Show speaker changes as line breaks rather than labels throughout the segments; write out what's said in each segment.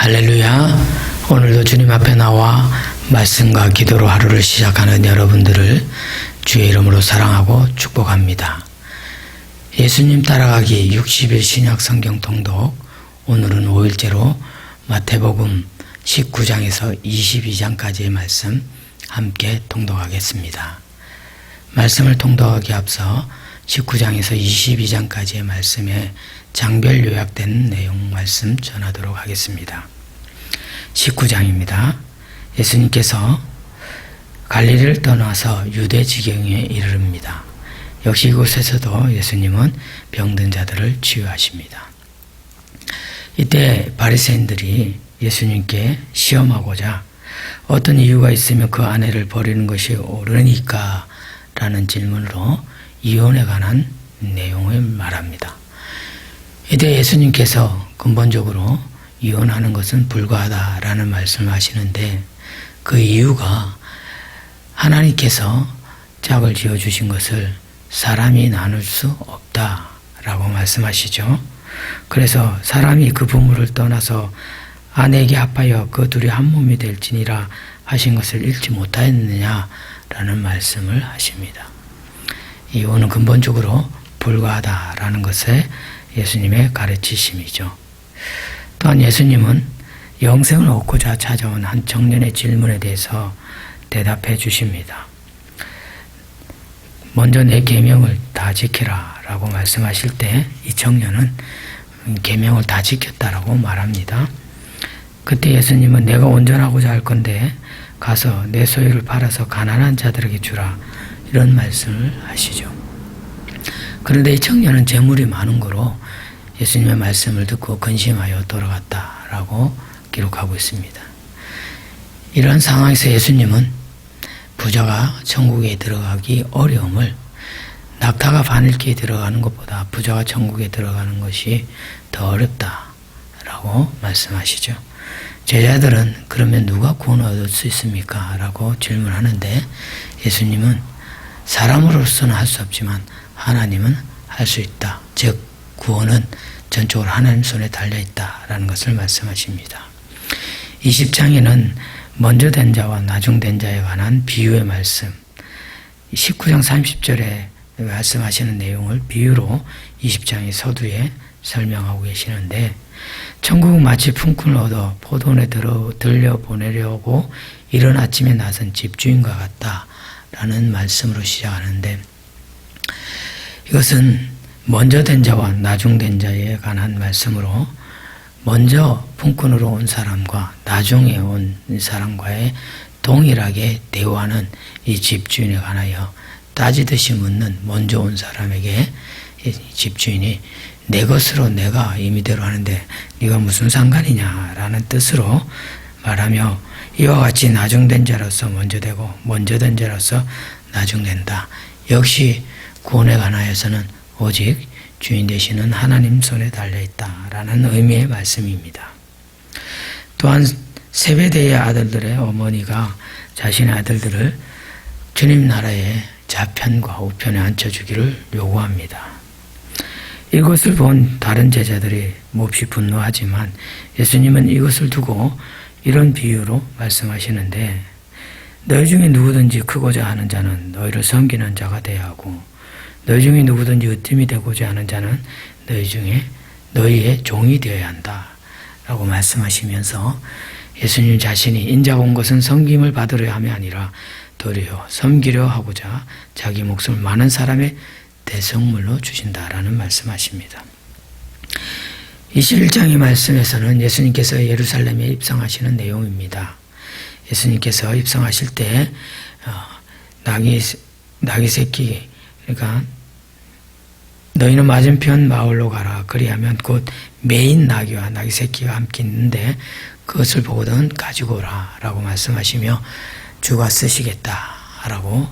할렐루야. 오늘도 주님 앞에 나와 말씀과 기도로 하루를 시작하는 여러분들을 주의 이름으로 사랑하고 축복합니다. 예수님 따라가기 60일 신약 성경 통독, 오늘은 5일째로 마태복음 19장에서 22장까지의 말씀 함께 통독하겠습니다. 말씀을 통독하기 앞서 19장에서 22장까지의 말씀에 장별 요약된 내용 말씀 전하도록 하겠습니다. 19장입니다. 예수님께서 갈릴리를 떠나서 유대 지경에 이르릅니다. 역시 이곳에서도 예수님은 병든 자들을 치유하십니다. 이때 바리새인들이 예수님께 시험하고자 어떤 이유가 있으면 그 아내를 버리는 것이 옳으니까? 라는 질문으로 이혼에 관한 내용을 말합니다. 이때 예수님께서 근본적으로 이혼하는 것은 불가하다라는 말씀을 하시는데, 그 이유가 하나님께서 짝을 지어주신 것을 사람이 나눌 수 없다라고 말씀하시죠. 그래서 사람이 그 부모를 떠나서 아내에게 합하여 그 둘이 한 몸이 될지니라 하신 것을 읽지 못하였느냐라는 말씀을 하십니다. 이혼은 근본적으로 불가하다라는 것에 예수님의 가르치심이죠. 또한 예수님은 영생을 얻고자 찾아온 한 청년의 질문에 대해서 대답해 주십니다. 먼저 내 계명을 다 지키라 라고 말씀하실 때 이 청년은 계명을 다 지켰다라고 말합니다. 그때 예수님은 내가 온전하고자 할 건데 가서 내 소유를 팔아서 가난한 자들에게 주라, 이런 말씀을 하시죠. 그런데 이 청년은 재물이 많은 거로 예수님의 말씀을 듣고 근심하여 돌아갔다라고 기록하고 있습니다. 이런 상황에서 예수님은 부자가 천국에 들어가기 어려움을, 낙타가 바늘기에 들어가는 것보다 부자가 천국에 들어가는 것이 더 어렵다라고 말씀하시죠. 제자들은 그러면 누가 구원을 얻을 수 있습니까? 라고 질문하는데 예수님은 사람으로서는 할 수 없지만 하나님은 할 수 있다. 즉 구원은 전적으로 하나님 손에 달려있다라는 것을 말씀하십니다. 20장에는 먼저 된 자와 나중 된 자에 관한 비유의 말씀, 19장 30절에 말씀하시는 내용을 비유로 20장의 서두에 설명하고 계시는데, 천국은 마치 품꾼을 얻어 포도원에 들려보내려고 이른 아침에 나선 집주인과 같다라는 말씀으로 시작하는데, 이것은 먼저 된 자와 나중 된 자에 관한 말씀으로 먼저 품꾼으로 온 사람과 나중에 온 사람과의 동일하게 대화하는 이 집주인에 관하여 따지듯이 묻는 먼저 온 사람에게 이 집주인이 내 것으로 내가 임의대로 하는데 네가 무슨 상관이냐라는 뜻으로 말하며, 이와 같이 나중된 자로서 먼저 되고 먼저 된 자로서 나중된다. 역시 구원에 관하여서는 오직 주인 되시는 하나님 손에 달려있다라는 의미의 말씀입니다. 또한 세베대의 아들들의 어머니가 자신의 아들들을 주님 나라의 좌편과 우편에 앉혀주기를 요구합니다. 이것을 본 다른 제자들이 몹시 분노하지만 예수님은 이것을 두고 이런 비유로 말씀하시는데, 너희 중에 누구든지 크고자 하는 자는 너희를 섬기는 자가 되어야 하고, 너희 중에 누구든지 으뜸이 되고자 하는 자는 너희 중에 너희의 종이 되어야 한다 라고 말씀하시면서, 예수님 자신이 인자가 온 것은 섬김을 받으려 함이 아니라 도리어 섬기려 하고자 자기 목숨을 많은 사람의 대성물로 주신다라는 말씀하십니다. 21장의 말씀에서는 예수님께서 예루살렘에 입성하시는 내용입니다. 예수님께서 입성하실 때 나귀 새끼, 그러니까 너희는 맞은편 마을로 가라, 그리하면 곧 메인 나귀와 나귀 새끼가 함께 있는데 그것을 보거든 가지고 오라 라고 말씀하시며 주가 쓰시겠다라고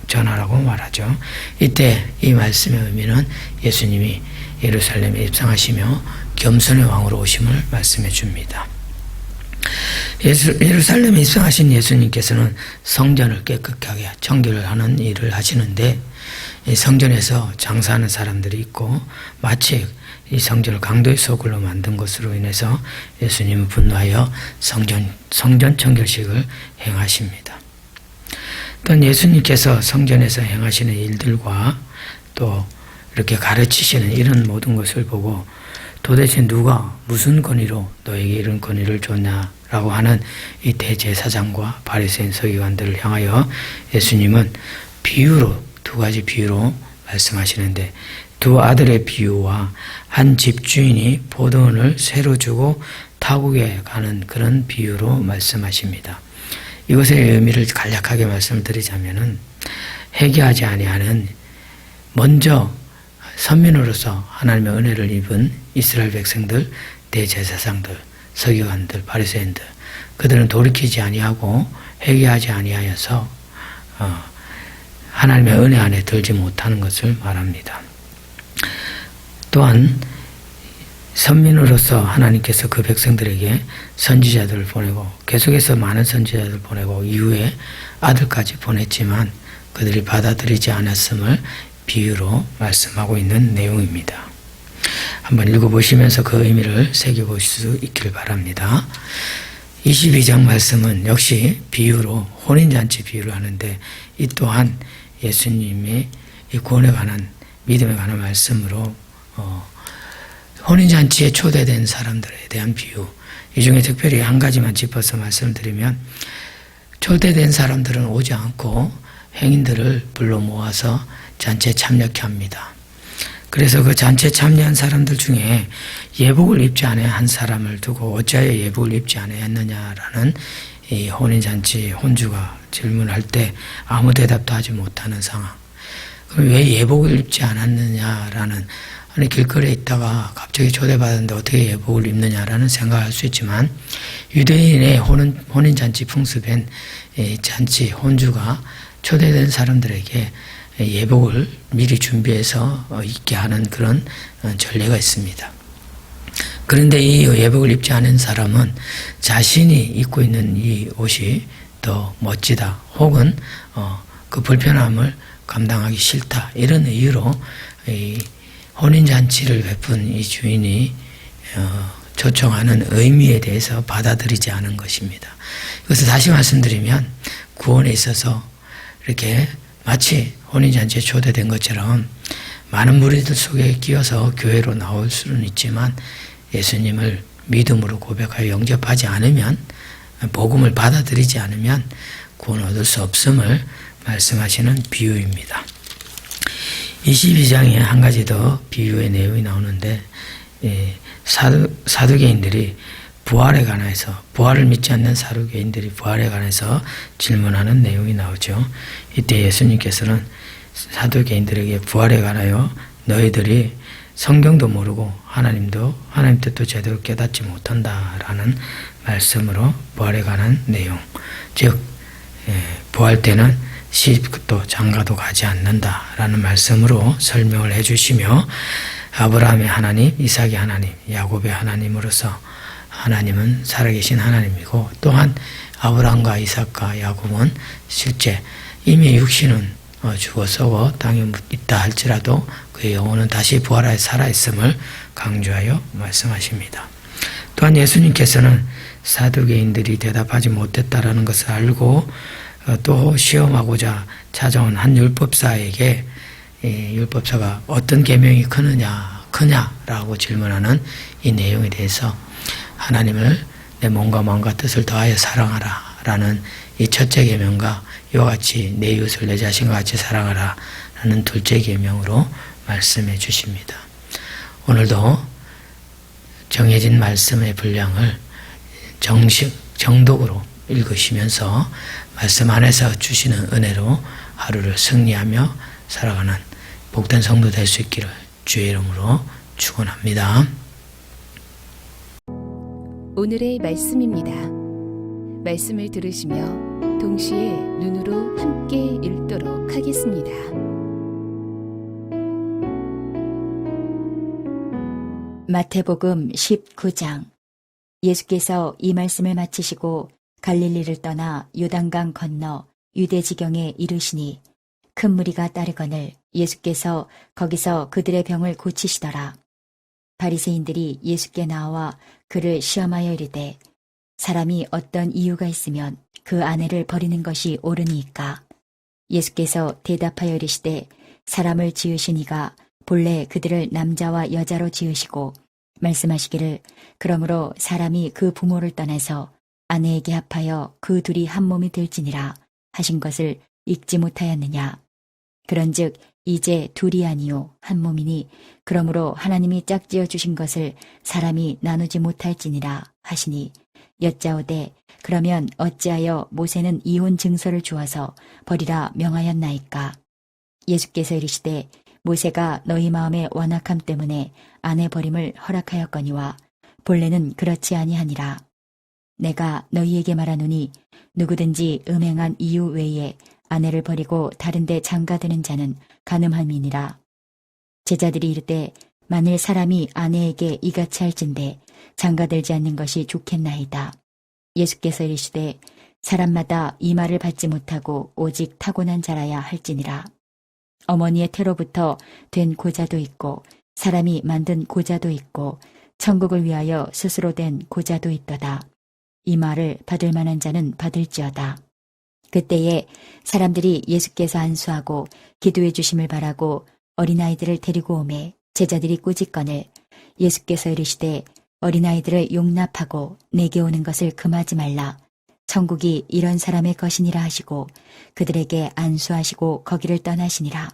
전하라고 말하죠. 이때 이 말씀의 의미는 예수님이 예루살렘에 입성하시며 겸손의 왕으로 오심을 말씀해 줍니다. 예루살렘에 입성하신 예수님께서는 성전을 깨끗하게 청결을 하는 일을 하시는데, 이 성전에서 장사하는 사람들이 있고 마치 이 성전을 강도의 소굴로 만든 것으로 인해서 예수님은 분노하여 성전 청결식을 행하십니다. 또한 예수님께서 성전에서 행하시는 일들과 또 이렇게 가르치시는 이런 모든 것을 보고 도대체 누가 무슨 권위로 너에게 이런 권위를 줬냐라고 하는 이 대제사장과 바리새인 서기관들을 향하여 예수님은 비유로, 두 가지 비유로 말씀하시는데, 두 아들의 비유와 한 집주인이 포도원을 새로 주고 타국에 가는 그런 비유로 말씀하십니다. 이것의 의미를 간략하게 말씀을 드리자면은, 회개하지 아니하는 먼저 선민으로서 하나님의 은혜를 입은 이스라엘 백성들, 대제사장들, 서기관들, 바리새인들, 그들은 돌이키지 아니하고 회개하지 아니하여서 하나님의 은혜 안에 들지 못하는 것을 말합니다. 또한 선민으로서 하나님께서 그 백성들에게 선지자들을 보내고 계속해서 많은 선지자들을 보내고 이후에 아들까지 보냈지만 그들이 받아들이지 않았음을 비유로 말씀하고 있는 내용입니다. 한번 읽어보시면서 그 의미를 새겨보실 수 있기를 바랍니다. 22장 말씀은 역시 비유로, 혼인잔치 비유를 하는데, 이 또한 예수님의 이 구원에 관한, 믿음에 관한 말씀으로 혼인잔치에 초대된 사람들에 대한 비유, 이 중에 특별히 한 가지만 짚어서 말씀드리면, 초대된 사람들은 오지 않고 행인들을 불러 모아서 잔치에 참여케 합니다. 그래서 그 잔치에 참여한 사람들 중에 예복을 입지 않아야 한 사람을 두고 어찌하여 예복을 입지 않아야 했느냐라는 이 혼인잔치 혼주가 질문할 때 아무 대답도 하지 못하는 상황. 그럼 왜 예복을 입지 않았느냐라는, 아니 길거리에 있다가 갑자기 초대받았는데 어떻게 예복을 입느냐라는 생각을 할 수 있지만, 유대인의 혼인잔치 풍습엔 잔치 혼주가 초대된 사람들에게 예복을 미리 준비해서 입게 하는 그런 전례가 있습니다. 그런데 이 예복을 입지 않은 사람은 자신이 입고 있는 이 옷이 더 멋지다, 혹은 그 불편함을 감당하기 싫다, 이런 이유로 이 혼인잔치를 베푼 이 주인이 초청하는 의미에 대해서 받아들이지 않은 것입니다. 그래서 다시 말씀드리면, 구원에 있어서 이렇게 마치 혼인잔치에 초대된 것처럼 많은 무리들 속에 끼어서 교회로 나올 수는 있지만, 예수님을 믿음으로 고백하여 영접하지 않으면, 복음을 받아들이지 않으면 구원 얻을 수 없음을 말씀하시는 비유입니다. 22장에 한 가지 더 비유의 내용이 나오는데, 사두개인들이 부활에 관해서, 부활을 믿지 않는 사두개인들이 부활에 관해서 질문하는 내용이 나오죠. 이때 예수님께서는 사두개인들에게 부활에 관하여 너희들이 성경도 모르고 하나님 뜻도 제대로 깨닫지 못한다라는 말씀으로 부활에 관한 내용, 즉 부활 때는 시집도 장가도 가지 않는다라는 말씀으로 설명을 해주시며, 아브라함의 하나님, 이삭의 하나님, 야곱의 하나님으로서 하나님은 살아계신 하나님이고, 또한 아브라함과 이삭과 야곱은 실제 이미 육신은 죽어서 땅에 있다 할지라도 그의 영혼은 다시 부활하여 살아있음을 강조하여 말씀하십니다. 또한 예수님께서는 사두개인들이 대답하지 못했다라는 것을 알고 또 시험하고자 찾아온 한 율법사에게 율법사가 어떤 계명이 크냐라고 질문하는 이 내용에 대해서, 하나님을 내 몸과 마음과 뜻을 다하여 사랑하라 라는 이 첫째 계명과 이와 같이 내 이웃을 내 자신과 같이 사랑하라 라는 둘째 계명으로 말씀해 주십니다. 오늘도 정해진 말씀의 분량을 정독으로 읽으시면서 말씀 안에서 주시는 은혜로 하루를 승리하며 살아가는 복된 성도 될 수 있기를 주의 이름으로 축원합니다.
오늘의 말씀입니다. 말씀을 들으시며 동시에 눈으로 함께 읽도록 하겠습니다.
마태복음 19장 예수께서 이 말씀을 마치시고 갈릴리를 떠나 요단강 건너 유대 지경에 이르시니 큰 무리가 따르거늘 예수께서 거기서 그들의 병을 고치시더라. 바리새인들이 예수께 나와 그를 시험하여 이르되 사람이 어떤 이유가 있으면 그 아내를 버리는 것이 옳으니까. 예수께서 대답하여 이르시되 사람을 지으신 이가 본래 그들을 남자와 여자로 지으시고 말씀하시기를 그러므로 사람이 그 부모를 떠나서 아내에게 합하여 그 둘이 한 몸이 될지니라 하신 것을 읽지 못하였느냐. 그런즉 이제 둘이 아니요 한 몸이니 그러므로 하나님이 짝지어 주신 것을 사람이 나누지 못할지니라 하시니 여짜오되 그러면 어찌하여 모세는 이혼 증서를 주어서 버리라 명하였나이까. 예수께서 이르시되 모세가 너희 마음의 완악함 때문에 아내 버림을 허락하였거니와 본래는 그렇지 아니하니라. 내가 너희에게 말하노니 누구든지 음행한 이유 외에 아내를 버리고 다른 데 장가드는 자는 간음함이니라. 제자들이 이르되 만일 사람이 아내에게 이같이 할진대 장가들지 않는 것이 좋겠나이다. 예수께서 이르시되 사람마다 이 말을 받지 못하고 오직 타고난 자라야 할지니라. 어머니의 태로부터 된 고자도 있고 사람이 만든 고자도 있고 천국을 위하여 스스로 된 고자도 있도다. 이 말을 받을 만한 자는 받을지어다. 그때에 사람들이 예수께서 안수하고 기도해 주심을 바라고 어린아이들을 데리고 오매 제자들이 꾸짖거늘 예수께서 이르시되 어린아이들을 용납하고 내게 오는 것을 금하지 말라. 천국이 이런 사람의 것이니라 하시고 그들에게 안수하시고 거기를 떠나시니라.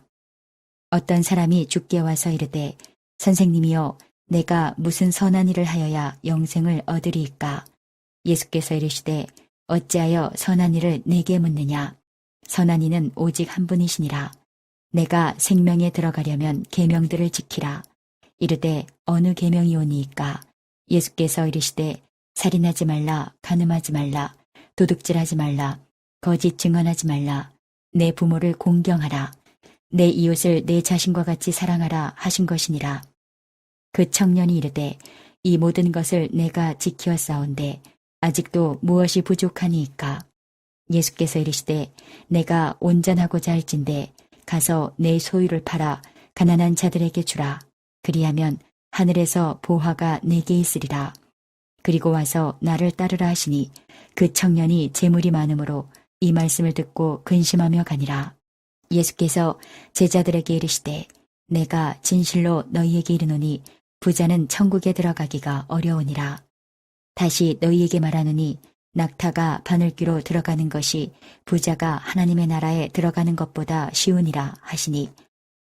어떤 사람이 주께 와서 이르되 선생님이여 내가 무슨 선한 일을 하여야 영생을 얻으리이까. 예수께서 이르시되 어찌하여 선한 일을 내게 묻느냐. 선한 이는 오직 한 분이시니라. 내가 생명에 들어가려면 계명들을 지키라. 이르되 어느 계명이오니이까. 예수께서 이르시되 살인하지 말라, 간음하지 말라, 도둑질하지 말라, 거짓 증언하지 말라, 내 부모를 공경하라, 내 이웃을 내 자신과 같이 사랑하라 하신 것이니라. 그 청년이 이르되 이 모든 것을 내가 지키었사온데 아직도 무엇이 부족하니이까. 예수께서 이르시되 내가 온전하고자 할진대 가서 내 소유를 팔아 가난한 자들에게 주라. 그리하면 하늘에서 보화가 내게 있으리라. 그리고 와서 나를 따르라 하시니 그 청년이 재물이 많으므로 이 말씀을 듣고 근심하며 가니라. 예수께서 제자들에게 이르시되 내가 진실로 너희에게 이르노니 부자는 천국에 들어가기가 어려우니라. 다시 너희에게 말하노니 낙타가 바늘귀로 들어가는 것이 부자가 하나님의 나라에 들어가는 것보다 쉬우니라 하시니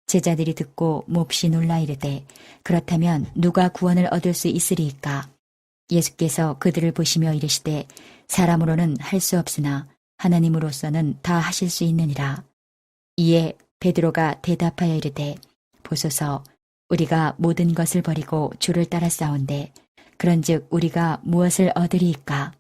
제자들이 듣고 몹시 놀라 이르되 그렇다면 누가 구원을 얻을 수 있으리이까. 예수께서 그들을 보시며 이르시되 사람으로는 할 수 없으나 하나님으로서는 다 하실 수 있느니라. 이에 베드로가 대답하여 이르되 보소서 우리가 모든 것을 버리고 주를 따라 싸운데 그런즉 우리가 무엇을 얻으리이까.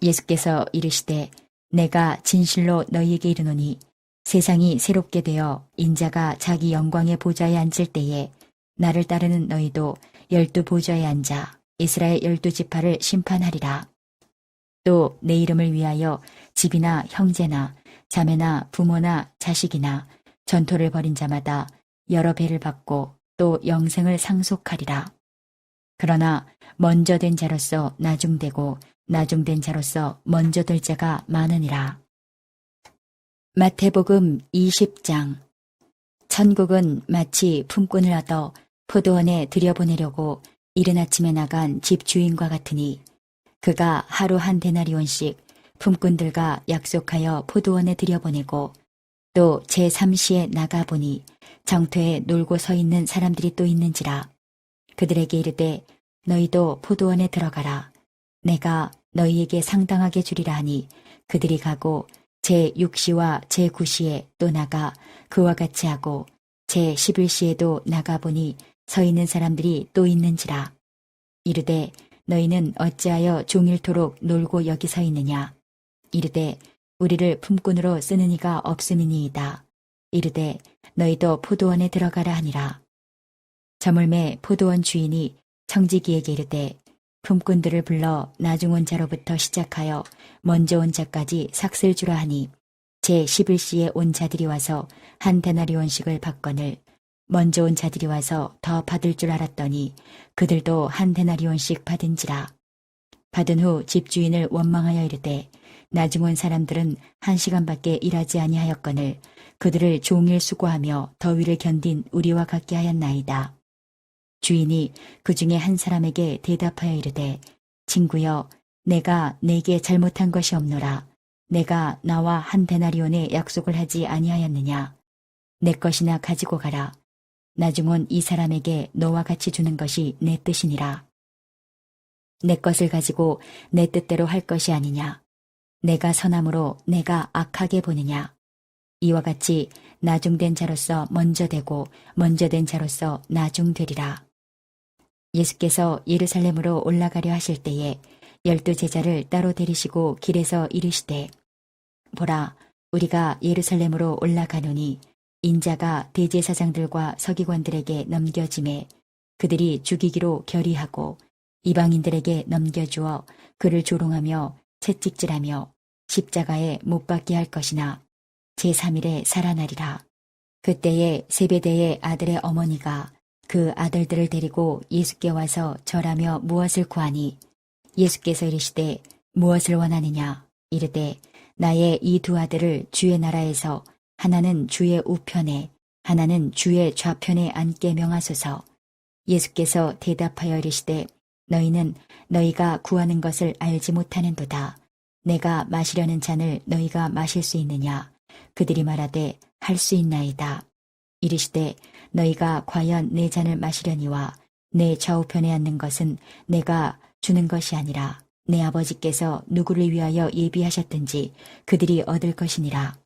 예수께서 이르시되 내가 진실로 너희에게 이르노니 세상이 새롭게 되어 인자가 자기 영광의 보좌에 앉을 때에 나를 따르는 너희도 12 보좌에 앉아 이스라엘 12지파를 심판하리라. 또 내 이름을 위하여 집이나 형제나 자매나 부모나 자식이나 전토를 벌인 자마다 여러 배를 받고 또 영생을 상속하리라. 그러나 먼저 된 자로서 나중되고 나중된 자로서 먼저 될 자가 많으니라. 마태복음 20장. 천국은 마치 품꾼을 얻어 포도원에 들여보내려고 이른 아침에 나간 집주인과 같으니 그가 하루 한 데나리온씩 품꾼들과 약속하여 포도원에 들여보내고 또 제3시에 나가보니 정터에 놀고 서 있는 사람들이 또 있는지라. 그들에게 이르되 너희도 포도원에 들어가라. 내가 너희에게 상당하게 주리라 하니 그들이 가고 제6시와 제9시에 또 나가 그와 같이 하고 제11시에도 나가보니 서 있는 사람들이 또 있는지라. 이르되 너희는 어찌하여 종일토록 놀고 여기 서 있느냐. 이르되 우리를 품꾼으로 쓰는 이가 없음이니이다. 이르되 너희도 포도원에 들어가라 하니라. 저물매 포도원 주인이 청지기에게 이르되 품꾼들을 불러 나중 온 자로부터 시작하여 먼저 온 자까지 삭슬 주라 하니 제11시에 온 자들이 와서 한 데나리온씩을 받거늘 먼저 온 자들이 와서 더 받을 줄 알았더니 그들도 한 데나리온씩 받은지라. 받은 후 집주인을 원망하여 이르되 나중 온 사람들은 1시간밖에 일하지 아니하였거늘 그들을 종일 수고하며 더위를 견딘 우리와 같게 하였나이다. 주인이 그 중에 한 사람에게 대답하여 이르되 친구여 내가 네게 잘못한 것이 없노라. 내가 나와 한 데나리온의 약속을 하지 아니하였느냐. 내 것이나 가지고 가라. 나중 온 이 사람에게 너와 같이 주는 것이 내 뜻이니라. 내 것을 가지고 내 뜻대로 할 것이 아니냐. 내가 선함으로 내가 악하게 보느냐. 이와 같이 나중된 자로서 먼저 되고 먼저 된 자로서 나중되리라. 예수께서 예루살렘으로 올라가려 하실 때에 12 제자를 따로 데리시고 길에서 이르시되 보라 우리가 예루살렘으로 올라가노니 인자가 대제사장들과 서기관들에게 넘겨짐에 그들이 죽이기로 결의하고 이방인들에게 넘겨주어 그를 조롱하며 채찍질하며 십자가에 못 박게 할 것이나 제3일에 살아나리라. 그때에 세베대의 아들의 어머니가 그 아들들을 데리고 예수께 와서 절하며 무엇을 구하니 예수께서 이르시되 무엇을 원하느냐. 이르되 나의 이 두 아들을 주의 나라에서 하나는 주의 우편에 하나는 주의 좌편에 앉게 명하소서. 예수께서 대답하여 이르시되 너희는 너희가 구하는 것을 알지 못하는도다. 내가 마시려는 잔을 너희가 마실 수 있느냐. 그들이 말하되 할 수 있나이다. 이르시되 너희가 과연 내 잔을 마시려니와 내 좌우편에 앉는 것은 내가 주는 것이 아니라 내 아버지께서 누구를 위하여 예비하셨든지 그들이 얻을 것이니라.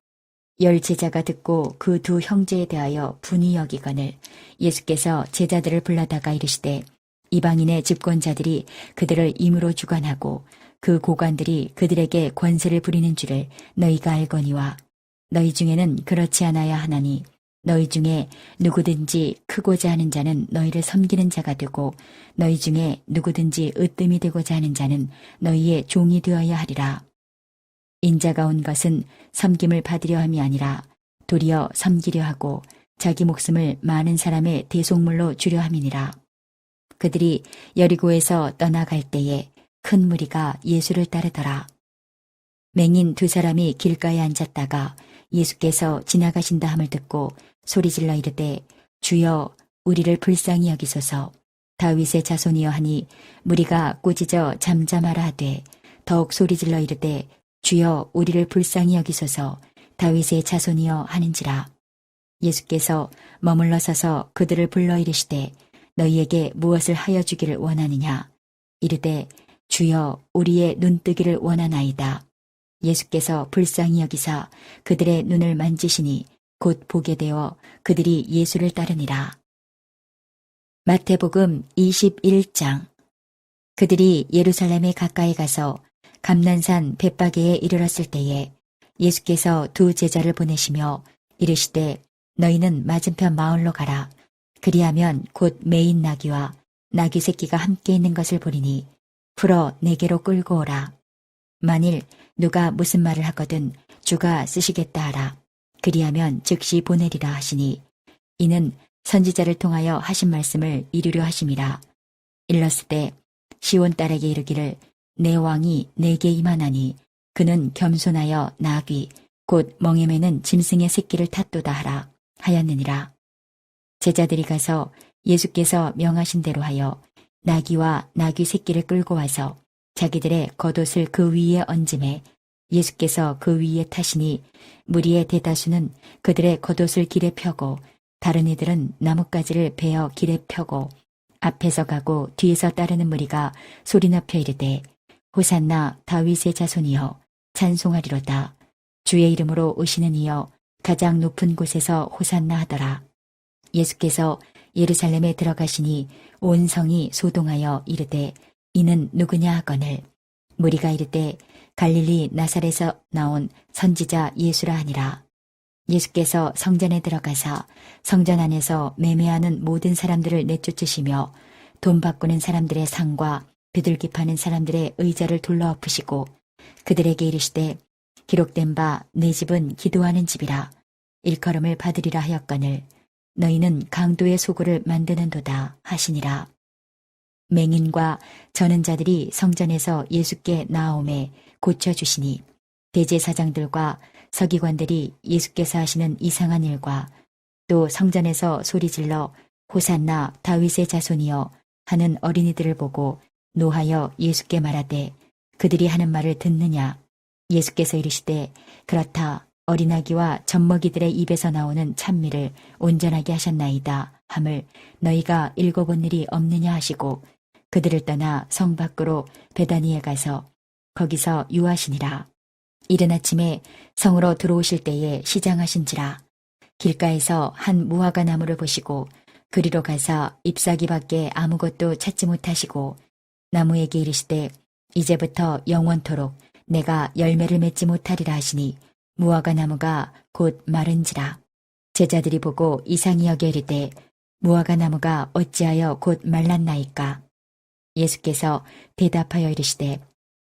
10 제자가 듣고 그 두 형제에 대하여 분이 여기거늘 예수께서 제자들을 불러다가 이르시되 이방인의 집권자들이 그들을 임으로 주관하고 그 고관들이 그들에게 권세를 부리는 줄을 너희가 알거니와 너희 중에는 그렇지 않아야 하나니 너희 중에 누구든지 크고자 하는 자는 너희를 섬기는 자가 되고 너희 중에 누구든지 으뜸이 되고자 하는 자는 너희의 종이 되어야 하리라. 인자가 온 것은 섬김을 받으려 함이 아니라 도리어 섬기려 하고 자기 목숨을 많은 사람의 대속물로 주려 함이니라. 그들이 여리고에서 떠나갈 때에 큰 무리가 예수를 따르더라. 맹인 2 사람이 길가에 앉았다가 예수께서 지나가신다 함을 듣고 소리질러 이르되 주여 우리를 불쌍히 여기소서. 다윗의 자손이여 하니 무리가 꾸짖어 잠잠하라 하되 더욱 소리질러 이르되 주여 우리를 불쌍히 여기소서. 다윗의 자손이여 하는지라. 예수께서 머물러 서서 그들을 불러 이르시되 너희에게 무엇을 하여 주기를 원하느냐. 이르되 주여 우리의 눈뜨기를 원하나이다. 예수께서 불쌍히 여기사 그들의 눈을 만지시니 곧 보게 되어 그들이 예수를 따르니라. 마태복음 21장. 그들이 예루살렘에 가까이 가서 감난산 벳바게에 이르렀을 때에 예수께서 2 제자를 보내시며 이르시되 너희는 맞은편 마을로 가라. 그리하면 곧 매인 나귀와 나귀 새끼가 함께 있는 것을 보리니 풀어 내게로 끌고 오라. 만일 누가 무슨 말을 하거든 주가 쓰시겠다 하라. 그리하면 즉시 보내리라 하시니 이는 선지자를 통하여 하신 말씀을 이루려 하심이라. 일렀을 때 시온 딸에게 이르기를 내 왕이 내게 임하나니 그는 겸손하여 나귀 곧 멍에 매는 짐승의 새끼를 탔도다 하라 하였느니라. 제자들이 가서 예수께서 명하신 대로 하여 나귀와 나귀 새끼를 끌고 와서 자기들의 겉옷을 그 위에 얹음에 예수께서 그 위에 타시니 무리의 대다수는 그들의 겉옷을 길에 펴고 다른 이들은 나뭇가지를 베어 길에 펴고 앞에서 가고 뒤에서 따르는 무리가 소리 높여 이르되 호산나 다윗의 자손이여 찬송하리로다. 주의 이름으로 오시는 이여 가장 높은 곳에서 호산나 하더라. 예수께서 예루살렘에 들어가시니 온 성이 소동하여 이르되 이는 누구냐 하거늘 무리가 이르되 갈릴리 나사렛에서 나온 선지자 예수라 하니라. 예수께서 성전에 들어가사 성전 안에서 매매하는 모든 사람들을 내쫓으시며 돈 바꾸는 사람들의 상과 비둘기 파는 사람들의 의자를 둘러엎으시고 그들에게 이르시되 기록된 바 내 집은 기도하는 집이라 일컬음을 받으리라 하였거늘 너희는 강도의 소굴을 만드는도다 하시니라. 맹인과 저는 자들이 성전에서 예수께 나아오매 고쳐주시니 대제사장들과 서기관들이 예수께서 하시는 이상한 일과 또 성전에서 소리질러 호산나 다윗의 자손이여 하는 어린이들을 보고 노하여 예수께 말하되 그들이 하는 말을 듣느냐. 예수께서 이르시되 그렇다. 어린아기와 젖먹이들의 입에서 나오는 찬미를 온전하게 하셨나이다 함을 너희가 읽어본 일이 없느냐 하시고 그들을 떠나 성 밖으로 베다니에 가서 거기서 유하시니라. 이른 아침에 성으로 들어오실 때에 시장하신지라. 길가에서 한 무화과 나무를 보시고 그리로 가서 잎사귀밖에 아무것도 찾지 못하시고 나무에게 이르시되 이제부터 영원토록 내가 열매를 맺지 못하리라 하시니 무화과 나무가 곧 마른지라. 제자들이 보고 이상히 여겨 이르되 무화과 나무가 어찌하여 곧 말랐나이까. 예수께서 대답하여 이르시되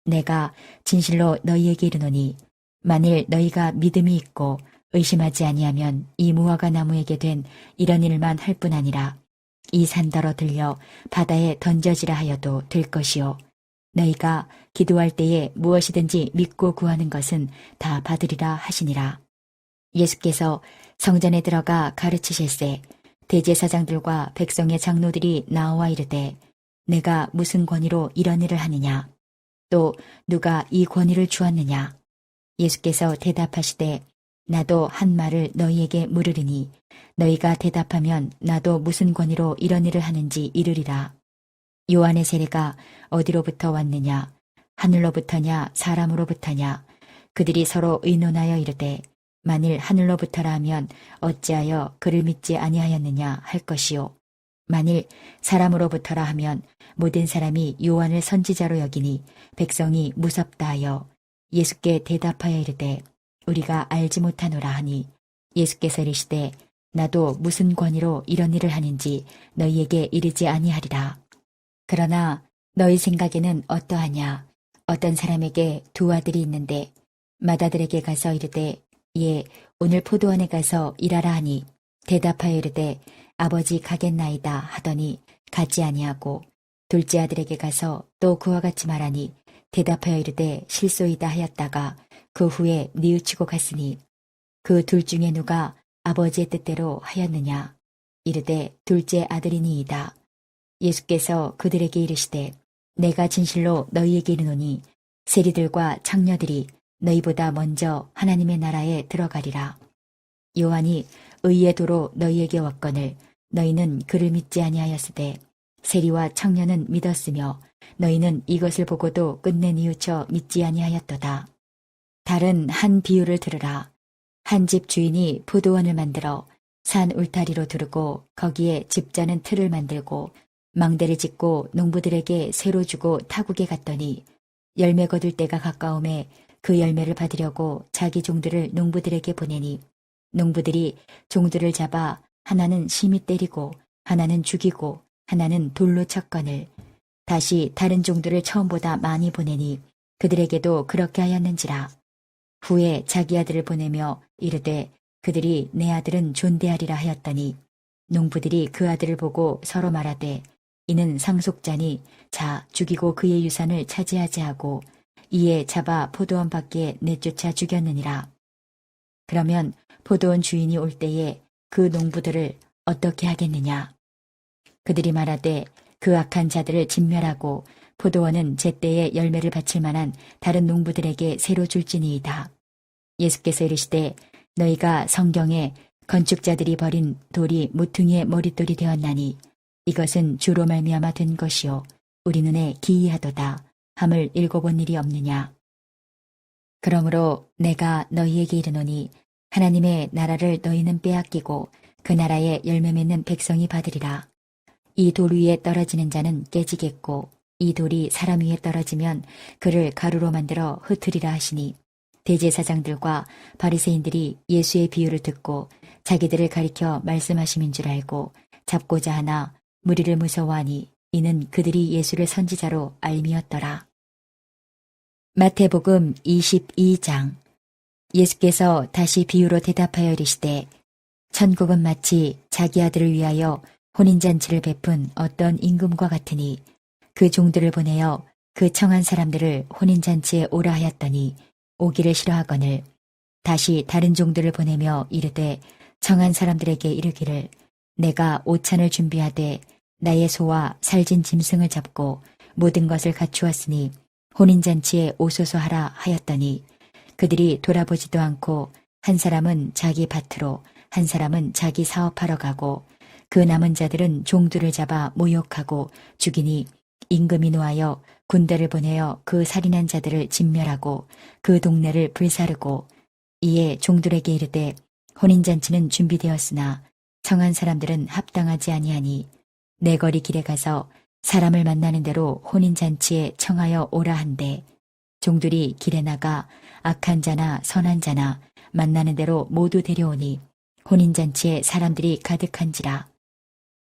내가 진실로 너희에게 이르노니 만일 너희가 믿음이 있고 의심하지 아니하면 이 무화과 나무에게 된 이런 일만 할 뿐 아니라 이 산더러 들려 바다에 던져지라 하여도 될 것이요 너희가 기도할 때에 무엇이든지 믿고 구하는 것은 다 받으리라 하시니라. 예수께서 성전에 들어가 가르치실세 대제사장들과 백성의 장로들이 나와 이르되 내가 무슨 권위로 이런 일을 하느냐 또 누가 이 권위를 주었느냐. 예수께서 대답하시되 나도 한 말을 너희에게 물으리니 너희가 대답하면 나도 무슨 권위로 이런 일을 하는지 이르리라. 요한의 세례가 어디로부터 왔느냐 하늘로부터냐 사람으로부터냐. 그들이 서로 의논하여 이르되 만일 하늘로부터라 하면 어찌하여 그를 믿지 아니하였느냐 할 것이요 만일 사람으로부터라 하면 모든 사람이 요한을 선지자로 여기니 백성이 무섭다 하여 예수께 대답하여 이르되 우리가 알지 못하노라 하니 예수께서 이르시되 나도 무슨 권위로 이런 일을 하는지 너희에게 이르지 아니하리라. 그러나 너희 생각에는 어떠하냐. 어떤 사람에게 두 아들이 있는데 맏아들에게 가서 이르되 예 오늘 포도원에 가서 일하라 하니 대답하여 이르되 아버지 가겠나이다 하더니 가지 아니하고 둘째 아들에게 가서 또 그와 같이 말하니 대답하여 이르되 실소이다 하였다가 그 후에 뉘우치고 갔으니 그 둘 중에 누가 아버지의 뜻대로 하였느냐. 이르되 둘째 아들이니이다. 예수께서 그들에게 이르시되 내가 진실로 너희에게 이르노니 세리들과 창녀들이 너희보다 먼저 하나님의 나라에 들어가리라. 요한이 의의 도로 너희에게 왔거늘 너희는 그를 믿지 아니하였으되 세리와 창녀는 믿었으며 너희는 이것을 보고도 끝내 뉘우쳐 믿지 아니하였도다. 다른 한 비유를 들으라. 한 집 주인이 포도원을 만들어 산 울타리로 두르고 거기에 집자는 틀을 만들고 망대를 짓고 농부들에게 새로 주고 타국에 갔더니 열매 거둘 때가 가까움에 그 열매를 받으려고 자기 종들을 농부들에게 보내니 농부들이 종들을 잡아 하나는 심히 때리고 하나는 죽이고 하나는 돌로 쳤거늘 다시 다른 종들을 처음보다 많이 보내니 그들에게도 그렇게 하였는지라. 후에 자기 아들을 보내며 이르되 그들이 내 아들은 존대하리라 하였더니 농부들이 그 아들을 보고 서로 말하되 이는 상속자니 자 죽이고 그의 유산을 차지하지 하고 이에 잡아 포도원 밖에 내쫓아 죽였느니라. 그러면 포도원 주인이 올 때에 그 농부들을 어떻게 하겠느냐. 그들이 말하되 그 악한 자들을 진멸하고 포도원은 제때에 열매를 바칠 만한 다른 농부들에게 새로 줄지니이다. 예수께서 이르시되 너희가 성경에 건축자들이 버린 돌이 모퉁이의 머릿돌이 되었나니 이것은 주로 말미암아 된 것이요 우리 눈에 기이하도다 함을 읽어본 일이 없느냐. 그러므로 내가 너희에게 이르노니 하나님의 나라를 너희는 빼앗기고 그 나라에 열매 맺는 백성이 받으리라. 이 돌 위에 떨어지는 자는 깨지겠고 이 돌이 사람 위에 떨어지면 그를 가루로 만들어 흩으리라 하시니 대제사장들과 바리새인들이 예수의 비유를 듣고 자기들을 가리켜 말씀하심인 줄 알고 잡고자 하나 무리를 무서워하니 이는 그들이 예수를 선지자로 알미었더라. 마태복음 22장. 예수께서 다시 비유로 대답하여 이르시되 천국은 마치 자기 아들을 위하여 혼인잔치를 베푼 어떤 임금과 같으니 그 종들을 보내어 그 청한 사람들을 혼인잔치에 오라 하였더니 오기를 싫어하거늘 다시 다른 종들을 보내며 이르되 청한 사람들에게 이르기를 내가 오찬을 준비하되 나의 소와 살진 짐승을 잡고 모든 것을 갖추었으니 혼인잔치에 오소서 하라 하였더니 그들이 돌아보지도 않고 한 사람은 자기 밭으로 한 사람은 자기 사업하러 가고 그 남은 자들은 종들을 잡아 모욕하고 죽이니 임금이 노하여 군대를 보내어 그 살인한 자들을 진멸하고 그 동네를 불사르고 이에 종들에게 이르되 혼인잔치는 준비되었으나 청한 사람들은 합당하지 아니하니 내 거리 길에 가서 사람을 만나는 대로 혼인잔치에 청하여 오라 한대 종들이 길에 나가 악한 자나 선한 자나 만나는 대로 모두 데려오니 혼인잔치에 사람들이 가득한지라.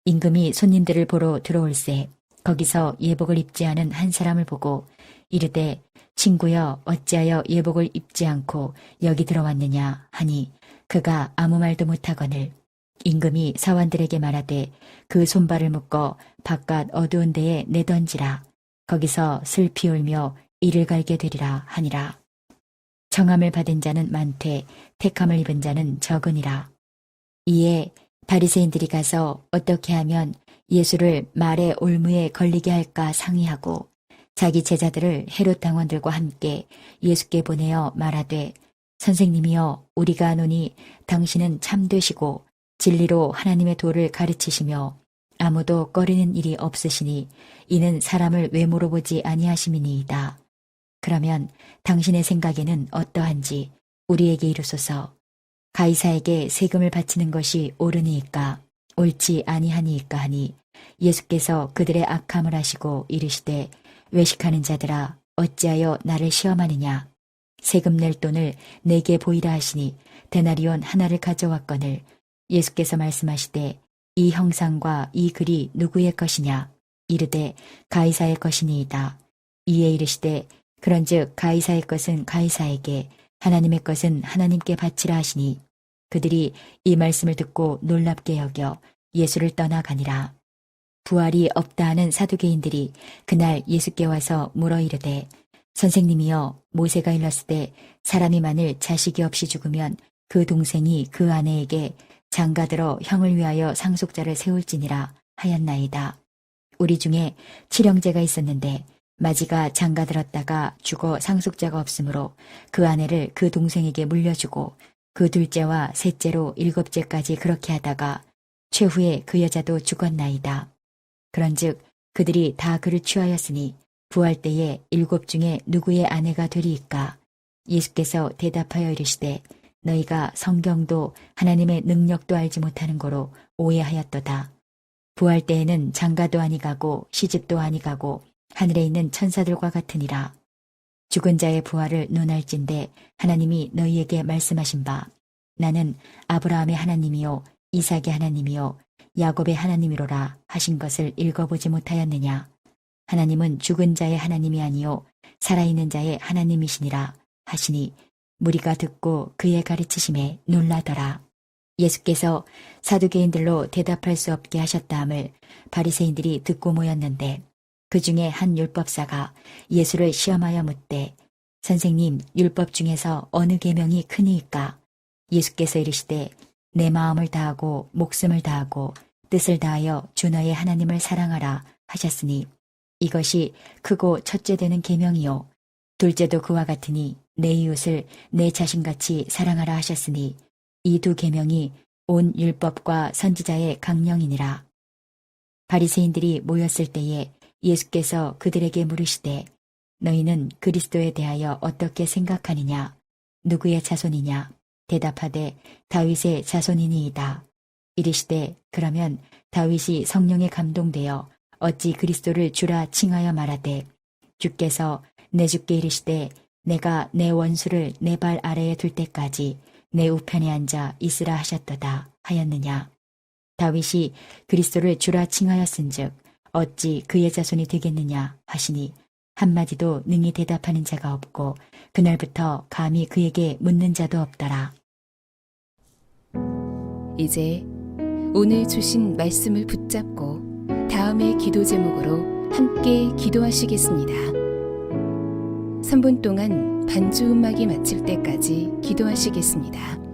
임금이 손님들을 보러 들어올새 거기서 예복을 입지 않은 한 사람을 보고 이르되 친구여 어찌하여 예복을 입지 않고 여기 들어왔느냐 하니 그가 아무 말도 못하거늘 임금이 사원들에게 말하되 그 손발을 묶어 바깥 어두운 데에 내던지라. 거기서 슬피 울며 이를 갈게 되리라 하니라. 청함을 받은 자는 많되 택함을 입은 자는 적으니라. 이에 바리새인들이 가서 어떻게 하면 예수를 말의 올무에 걸리게 할까 상의하고 자기 제자들을 헤롯 당원들과 함께 예수께 보내어 말하되 선생님이여 우리가 아노니 당신은 참되시고 진리로 하나님의 도를 가르치시며 아무도 꺼리는 일이 없으시니 이는 사람을 외모로 보지 아니하심이니이다. 그러면 당신의 생각에는 어떠한지 우리에게 이르소서. 가이사에게 세금을 바치는 것이 옳으니이까 옳지 아니하니이까 하니 예수께서 그들의 악함을 아시고 이르시되 외식하는 자들아 어찌하여 나를 시험하느냐. 세금 낼 돈을 내게 보이라 하시니 데나리온 하나를 가져왔거늘 예수께서 말씀하시되 이 형상과 이 글이 누구의 것이냐. 이르되 가이사의 것이니이다. 이에 이르시되 그런즉 가이사의 것은 가이사에게 하나님의 것은 하나님께 바치라 하시니 그들이 이 말씀을 듣고 놀랍게 여겨 예수를 떠나가니라. 부활이 없다 하는 사두개인들이 그날 예수께 와서 물어 이르되 선생님이여 모세가 일렀을 때 사람이 만일 자식이 없이 죽으면 그 동생이 그 아내에게 장가들어 형을 위하여 상속자를 세울지니라 하였나이다. 우리 중에 칠형제가 있었는데 마지가 장가들었다가 죽어 상속자가 없으므로 그 아내를 그 동생에게 물려주고 그 둘째와 셋째로 일곱째까지 그렇게 하다가 최후에 그 여자도 죽었나이다. 그런즉 그들이 다 그를 취하였으니 부활 때에 일곱 중에 누구의 아내가 되리이까? 예수께서 대답하여 이르시되 너희가 성경도 하나님의 능력도 알지 못하는 거로 오해하였도다. 부활 때에는 장가도 아니 가고 시집도 아니 가고 하늘에 있는 천사들과 같으니라. 죽은 자의 부활을 논할진대 하나님이 너희에게 말씀하신 바 나는 아브라함의 하나님이요 이삭의 하나님이요 야곱의 하나님이로라 하신 것을 읽어보지 못하였느냐. 하나님은 죽은 자의 하나님이 아니요 살아있는 자의 하나님이시니라 하시니 무리가 듣고 그의 가르치심에 놀라더라. 예수께서 사두개인들로 대답할 수 없게 하셨다함을 바리새인들이 듣고 모였는데 그 중에 한 율법사가 예수를 시험하여 묻되 선생님 율법 중에서 어느 계명이 크니이까? 예수께서 이르시되 내 마음을 다하고 목숨을 다하고 뜻을 다하여 주 너의 하나님을 사랑하라 하셨으니 이것이 크고 첫째 되는 계명이요 둘째도 그와 같으니 내 이웃을 내 자신같이 사랑하라 하셨으니 이 두 계명이 온 율법과 선지자의 강령이니라. 바리새인들이 모였을 때에 예수께서 그들에게 물으시되 너희는 그리스도에 대하여 어떻게 생각하느냐? 누구의 자손이냐? 대답하되 다윗의 자손이니이다. 이르시되 그러면 다윗이 성령에 감동되어 어찌 그리스도를 주라 칭하여 말하되 주께서 내 주께 이르시되 내가 내 원수를 내 발 아래에 둘 때까지 내 우편에 앉아 있으라 하셨도다 하였느냐. 다윗이 그리스도를 주라 칭하였은즉 어찌 그의 자손이 되겠느냐 하시니 한마디도 능히 대답하는 자가 없고 그날부터 감히 그에게 묻는 자도 없더라.
이제 오늘 주신 말씀을 붙잡고 다음의 기도 제목으로 함께 기도하시겠습니다. 3분 동안 반주 음악이 마칠 때까지 기도하시겠습니다.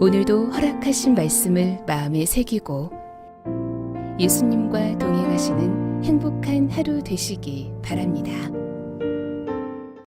오늘도 허락하신 말씀을 마음에 새기고 예수님과 동행하시는 행복한 하루 되시기 바랍니다.